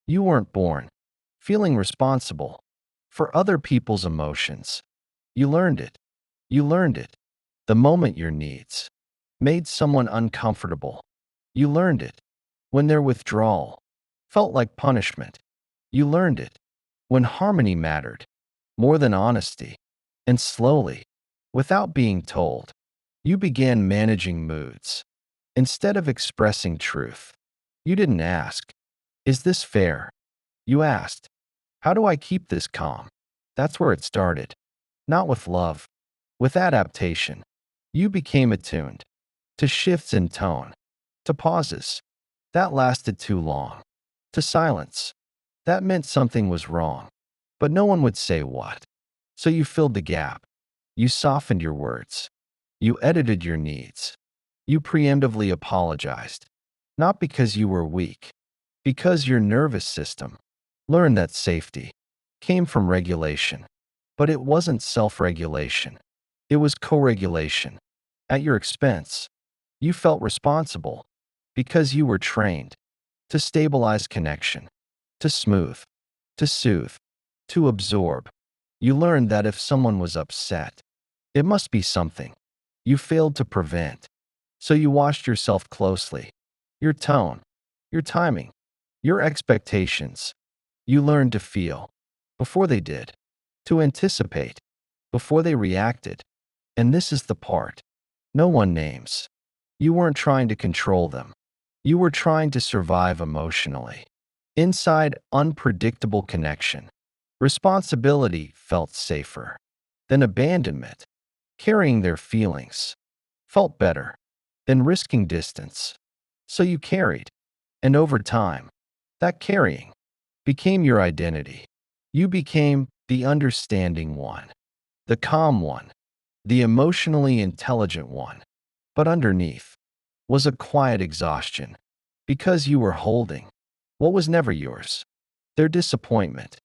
You weren't born feeling responsible for other people's emotions. You learned it. You learned it. The moment your needs made someone uncomfortable. You learned it. When their withdrawal felt like punishment. You learned it. When harmony mattered more than honesty. And slowly, without being told, you began managing moods. Instead of expressing truth, you didn't ask, "Is this fair?" You asked, "How do I keep this calm?" That's where it started. Not with love, with adaptation. You became attuned to shifts in tone, to pauses that lasted too long, to silence that meant something was wrong, but no one would say what. So you filled the gap. You softened your words. You edited your needs. You preemptively apologized, not because you were weak, because your nervous system learned that safety came from regulation. But it wasn't self-regulation. It was co-regulation. At your expense, you felt responsible because you were trained to stabilize connection, to smooth, to soothe, to absorb. You learned that if someone was upset, it must be something you failed to prevent. So you watched yourself closely, your tone, your timing, your expectations. You learned to feel before they did, to anticipate before they reacted. And this is the part no one names. You weren't trying to control them. You were trying to survive emotionally. Inside unpredictable connection, responsibility felt safer than abandonment. Carrying their feelings felt better than risking distance. So you carried, and over time, that carrying became your identity. You became the understanding one, the calm one, the emotionally intelligent one. But underneath was a quiet exhaustion because you were holding what was never yours. Their disappointment,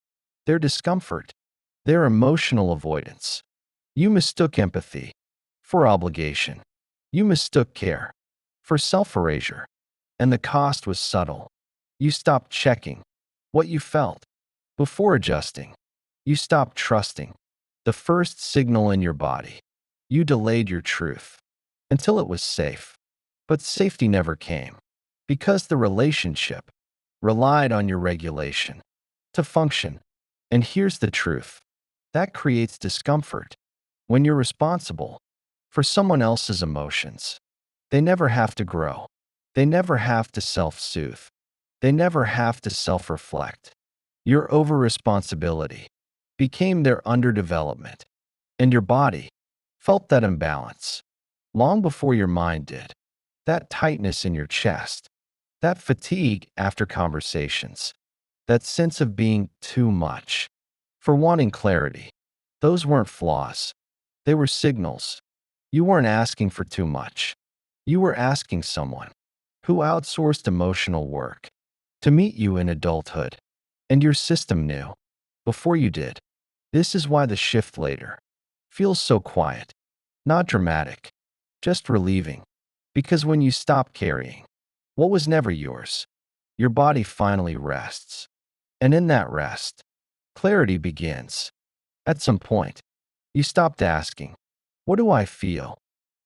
their discomfort, their emotional avoidance. You mistook empathy for obligation. You mistook care for self-erasure. And the cost was subtle. You stopped checking what you felt before adjusting. You stopped trusting the first signal in your body. You delayed your truth until it was safe. But safety never came because the relationship relied on your regulation to function. And here's the truth. That creates discomfort when you're responsible for someone else's emotions. They never have to grow. They never have to self-soothe. They never have to self-reflect. Your over-responsibility became their underdevelopment, and your body felt that imbalance long before your mind did. That tightness in your chest, that fatigue after conversations, that sense of being too much for wanting clarity. Those weren't flaws. They were signals. You weren't asking for too much. You were asking someone who outsourced emotional work to meet you in adulthood. And your system knew before you did. This is why the shift later feels so quiet, not dramatic, just relieving. Because when you stop carrying what was never yours, your body finally rests. And in that rest, clarity begins. At some point, you stopped asking, "What do I feel?"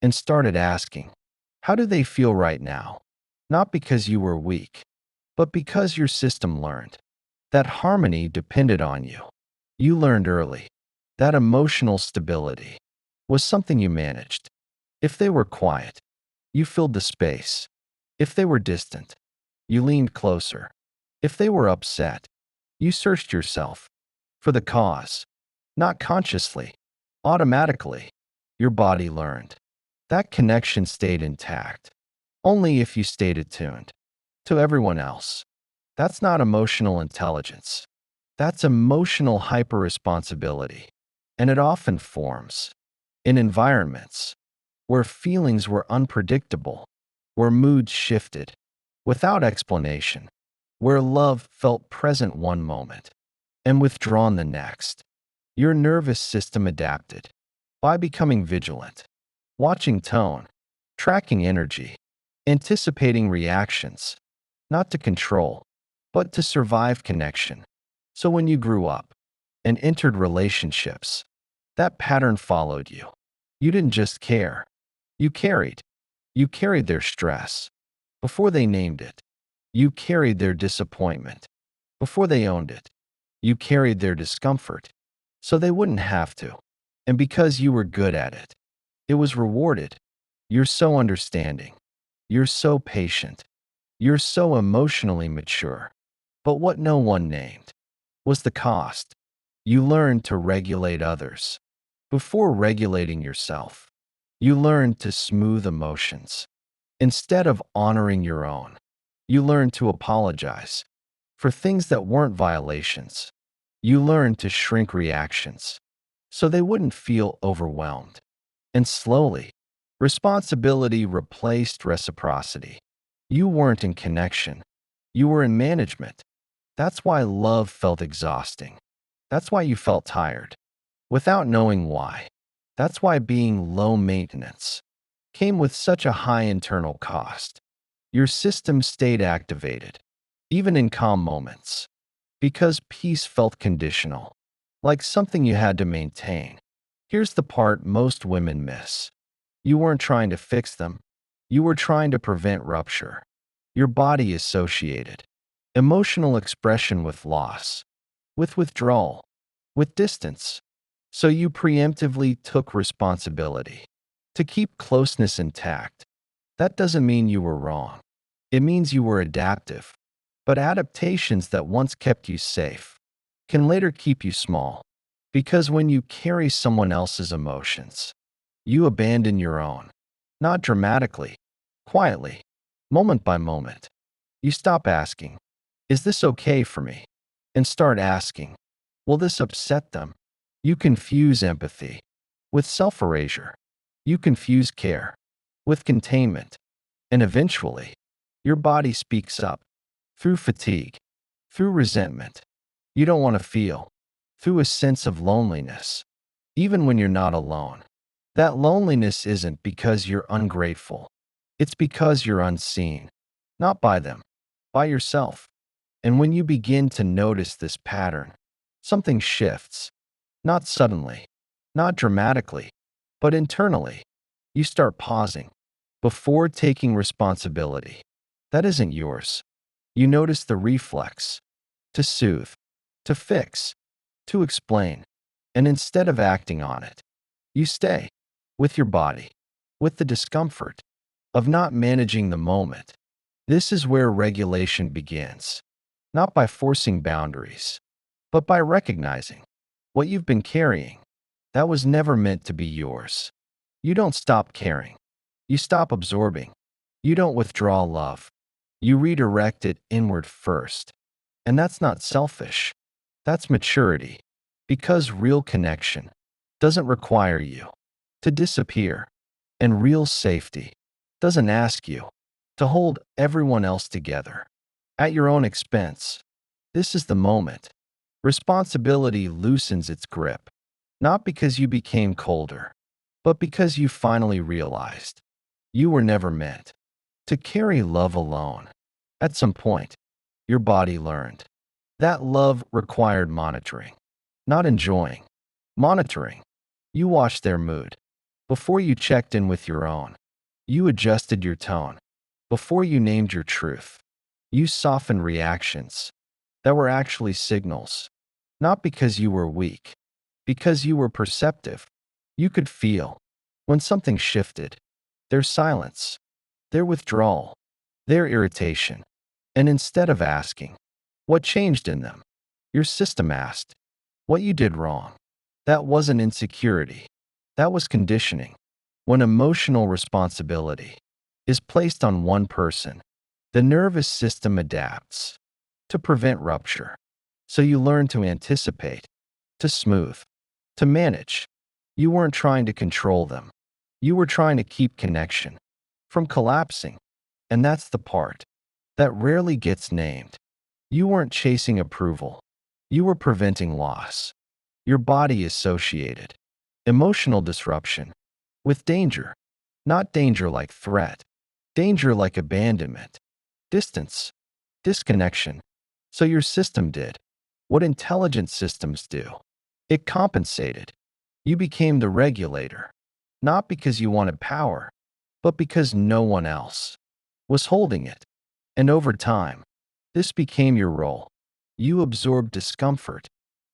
and started asking, "How do they feel right now?" Not because you were weak, but because your system learned that harmony depended on you. You learned early that emotional stability was something you managed. If they were quiet, you filled the space. If they were distant, you leaned closer. If they were upset, you searched yourself for the cause, not consciously, automatically. Your body learned. That connection stayed intact, only if you stayed attuned to everyone else. That's not emotional intelligence. That's emotional hyper-responsibility. And it often forms in environments where feelings were unpredictable, where moods shifted without explanation, where love felt present one moment and withdrawn the next. Your nervous system adapted by becoming vigilant, watching tone, tracking energy, anticipating reactions, not to control, but to survive connection. So when you grew up and entered relationships, that pattern followed you. You didn't just care. You carried. You carried their stress before they named it. You carried their disappointment before they owned it. You carried their discomfort so they wouldn't have to. And because you were good at it, it was rewarded. You're so understanding. You're so patient. You're so emotionally mature. But what no one named was the cost. You learned to regulate others before regulating yourself. You learned to smooth emotions instead of honoring your own. You learned to apologize for things that weren't violations. You learned to shrink reactions so they wouldn't feel overwhelmed. And slowly, responsibility replaced reciprocity. You weren't in connection. You were in management. That's why love felt exhausting. That's why you felt tired without knowing why. That's why being low maintenance came with such a high internal cost. Your system stayed activated, even in calm moments, because peace felt conditional, like something you had to maintain. Here's the part most women miss. You weren't trying to fix them. You were trying to prevent rupture. Your body associated emotional expression with loss, with withdrawal, with distance. So you preemptively took responsibility to keep closeness intact. That doesn't mean you were wrong. It means you were adaptive. But adaptations that once kept you safe can later keep you small. Because when you carry someone else's emotions, you abandon your own. Not dramatically, quietly, moment by moment. You stop asking, "Is this okay for me?" and start asking, "Will this upset them?" You confuse empathy with self-erasure. You confuse care with containment. And eventually, your body speaks up through fatigue, through resentment. You don't want to feel, through a sense of loneliness, even when you're not alone. That loneliness isn't because you're ungrateful. It's because you're unseen, not by them, by yourself. And when you begin to notice this pattern, something shifts. Not suddenly, not dramatically, but internally. You start pausing before taking responsibility. That isn't yours. You notice the reflex to soothe, to fix, to explain. And instead of acting on it, you stay with your body, with the discomfort of not managing the moment. This is where regulation begins, not by forcing boundaries, but by recognizing what you've been carrying that was never meant to be yours. You don't stop caring. You stop absorbing. You don't withdraw love. You redirect it inward first. And that's not selfish. That's maturity. Because real connection doesn't require you to disappear. And real safety doesn't ask you to hold everyone else together at your own expense. This is the moment. Responsibility loosens its grip, not because you became colder, but because you finally realized you were never meant to carry love alone. At some point, your body learned that love required monitoring, not enjoying. Monitoring. You watched their mood before you checked in with your own. You adjusted your tone before you named your truth. You softened reactions that were actually signals, not because you were weak, because you were perceptive. You could feel when something shifted, their silence, their withdrawal, their irritation. And instead of asking, what changed in them? Your system asked, what you did wrong. That wasn't insecurity. That was conditioning. When emotional responsibility is placed on one person, the nervous system adapts to prevent rupture. So you learn to anticipate, to smooth, to manage. You weren't trying to control them. You were trying to keep connection from collapsing. And that's the part that rarely gets named. You weren't chasing approval. You were preventing loss. Your body associated emotional disruption with danger, not danger like threat, danger like abandonment, distance, disconnection. So your system did what intelligent systems do. It compensated. You became the regulator, not because you wanted power, but because no one else was holding it. And over time, this became your role. You absorbed discomfort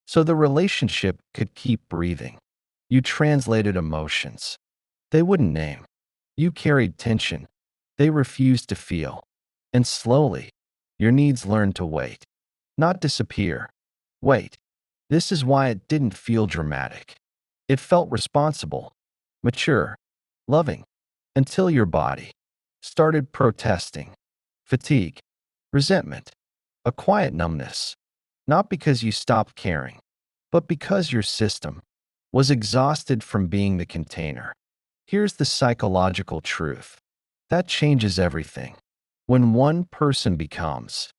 so the relationship could keep breathing. You translated emotions they wouldn't name. You carried tension they refused to feel. And slowly, your needs learned to wait, not disappear. Wait. This is why it didn't feel dramatic. It felt responsible, mature, loving, until your body started protesting. Fatigue, resentment, a quiet numbness. Not because you stopped caring, but because your system was exhausted from being the container. Here's the psychological truth that changes everything. When one person becomes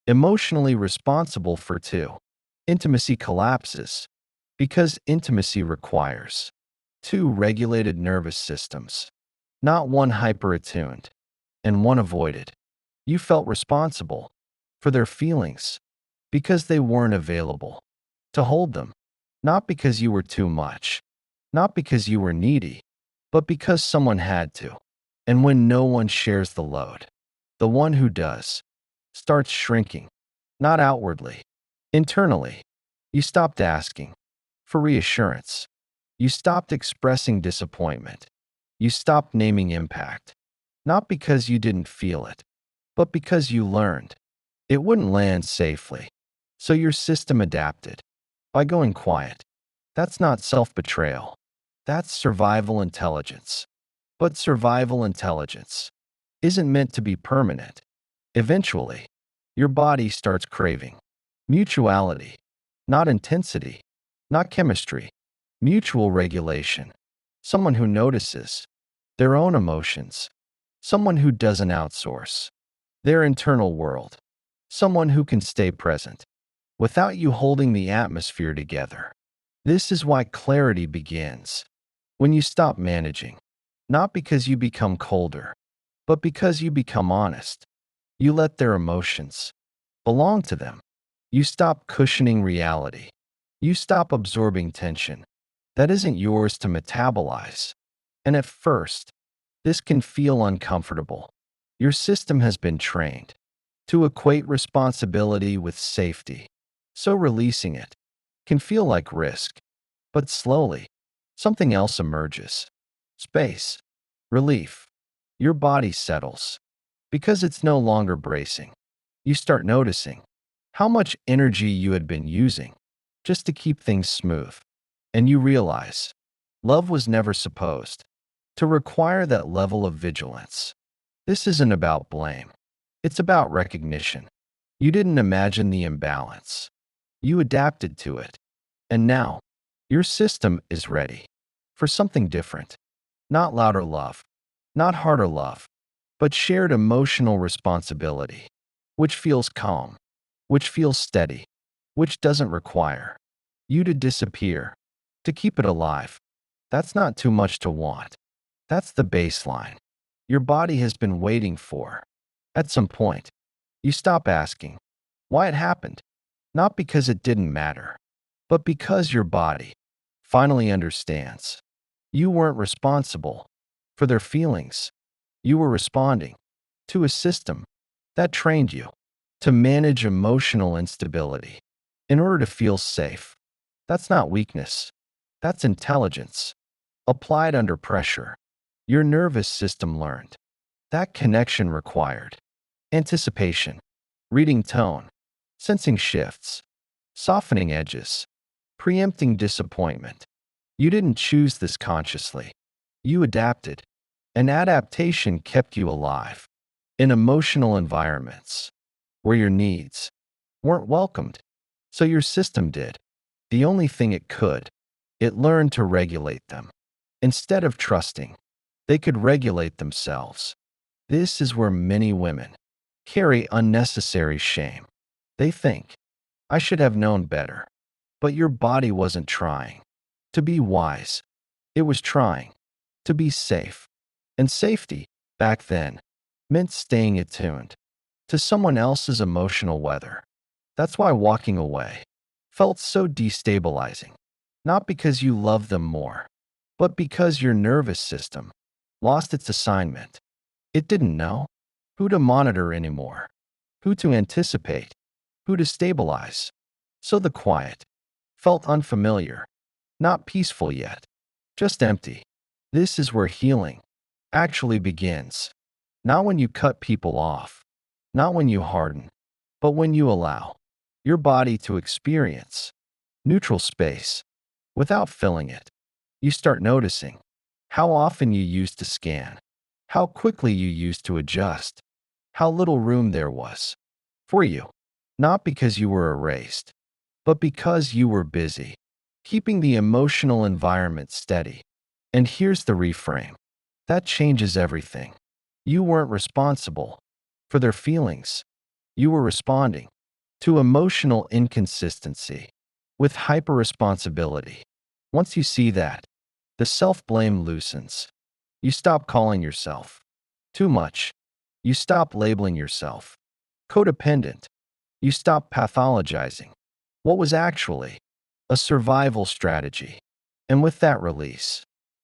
emotionally responsible for two, intimacy collapses because intimacy requires two regulated nervous systems, not one hyper-attuned and one avoided. You felt responsible for their feelings because they weren't available to hold them, not because you were too much, not because you were needy, but because someone had to. And when no one shares the load, the one who does starts shrinking, not outwardly, internally. You stopped asking for reassurance. You stopped expressing disappointment. You stopped naming impact, not because you didn't feel it, but because you learned it wouldn't land safely. So your system adapted by going quiet. That's not self-betrayal. That's survival intelligence. But survival intelligence isn't meant to be permanent. Eventually, your body starts craving mutuality, not intensity, not chemistry, mutual regulation. Someone who notices their own emotions, someone who doesn't outsource their internal world, someone who can stay present without you holding the atmosphere together. This is why clarity begins when you stop managing, not because you become colder, but because you become honest. You let their emotions belong to them. You stop cushioning reality. You stop absorbing tension that isn't yours to metabolize. And at first, this can feel uncomfortable. Your system has been trained to equate responsibility with safety. So releasing it can feel like risk. But slowly, something else emerges. Space. Relief. Your body settles. Because it's no longer bracing. You start noticing how much energy you had been using just to keep things smooth. And you realize love was never supposed to require that level of vigilance. This isn't about blame. It's about recognition. You didn't imagine the imbalance. You adapted to it. And now, your system is ready for something different. Not louder love, not harder love, but shared emotional responsibility, which feels calm, which feels steady, which doesn't require you to disappear to keep it alive. That's not too much to want. That's the baseline your body has been waiting for. At some point, you stop asking why it happened, not because it didn't matter, but because your body finally understands. You weren't responsible for their feelings. You were responding to a system that trained you to manage emotional instability in order to feel safe. That's not weakness. That's intelligence applied under pressure. Your nervous system learned that connection required anticipation, reading tone, sensing shifts, softening edges, preempting disappointment. You didn't choose this consciously. You adapted, and adaptation kept you alive in emotional environments where your needs weren't welcomed. So your system did the only thing it could. It learned to regulate them. Instead of trusting, they could regulate themselves. This is where many women carry unnecessary shame. They think, I should have known better. But your body wasn't trying to be wise. It was trying to be safe. And safety, back then, meant staying attuned to someone else's emotional weather. That's why walking away felt so destabilizing. Not because you love them more, but because your nervous system lost its assignment. It didn't know who to monitor anymore, who to anticipate, who to stabilize. So the quiet felt unfamiliar, not peaceful yet, just empty. This is where healing actually begins. Not when you cut people off, not when you harden, but when you allow your body to experience neutral space without filling it. You start noticing how often you used to scan, how quickly you used to adjust, how little room there was for you, not because you were erased, but because you were busy, keeping the emotional environment steady. And here's the reframe that changes everything. You weren't responsible for their feelings, you were responding to emotional inconsistency with hyper-responsibility. Once you see that, the self-blame loosens. You stop calling yourself too much. You stop labeling yourself codependent. You stop pathologizing what was actually a survival strategy. And with that release,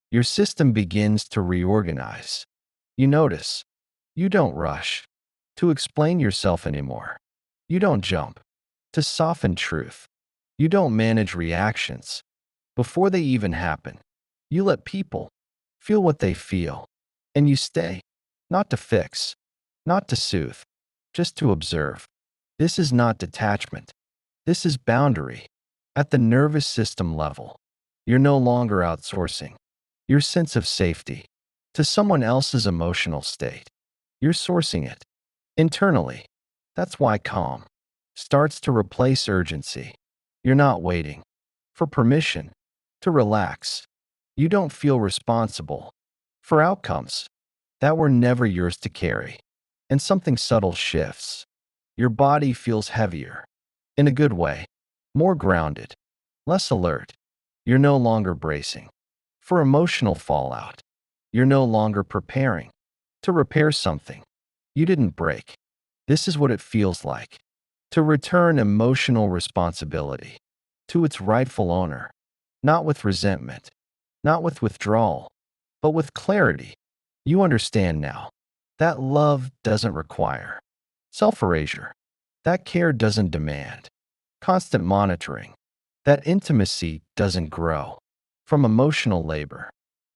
your system begins to reorganize. You notice you don't rush to explain yourself anymore. You don't jump to soften truth. You don't manage reactions before they even happen. You let people feel what they feel, and you stay, not to fix, not to soothe, just to observe. This is not detachment. This is boundary. At the nervous system level, you're no longer outsourcing your sense of safety to someone else's emotional state. You're sourcing it internally. That's why calm starts to replace urgency. You're not waiting for permission to relax. You don't feel responsible for outcomes that were never yours to carry. And something subtle shifts. Your body feels heavier, in a good way, more grounded, less alert. You're no longer bracing for emotional fallout. You're no longer preparing to repair something you didn't break. This is what it feels like to return emotional responsibility to its rightful owner, not with resentment, not with withdrawal, but with clarity. You understand now that love doesn't require self-erasure, that care doesn't demand constant monitoring, that intimacy doesn't grow from emotional labor.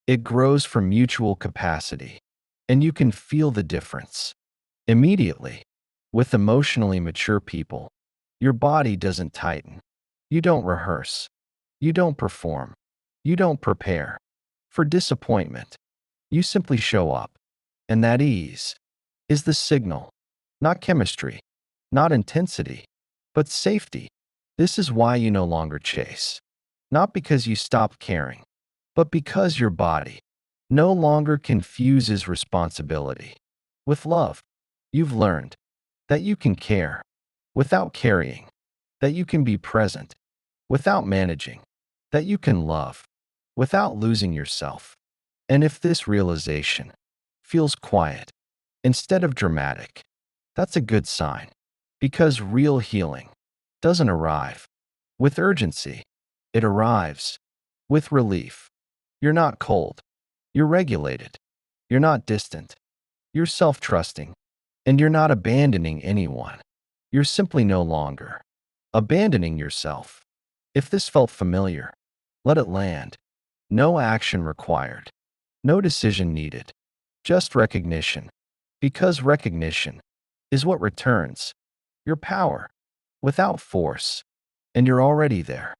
It grows from mutual capacity, and you can feel the difference immediately. With emotionally mature people, your body doesn't tighten. You don't rehearse. You don't perform. You don't prepare for disappointment. You simply show up. And that ease is the signal, not chemistry, not intensity, but safety. This is why you no longer chase. Not because you stopped caring, but because your body no longer confuses responsibility with love. You've learned that you can care without carrying, that you can be present without managing, that you can love without losing yourself. And if this realization feels quiet instead of dramatic, that's a good sign, because real healing doesn't arrive with urgency. It arrives with relief. You're not cold. You're regulated. You're not distant. You're self-trusting. And you're not abandoning anyone. You're simply no longer abandoning yourself. If this felt familiar, let it land. No action required. No decision needed. Just recognition. Because recognition is what returns your power without force. And you're already there.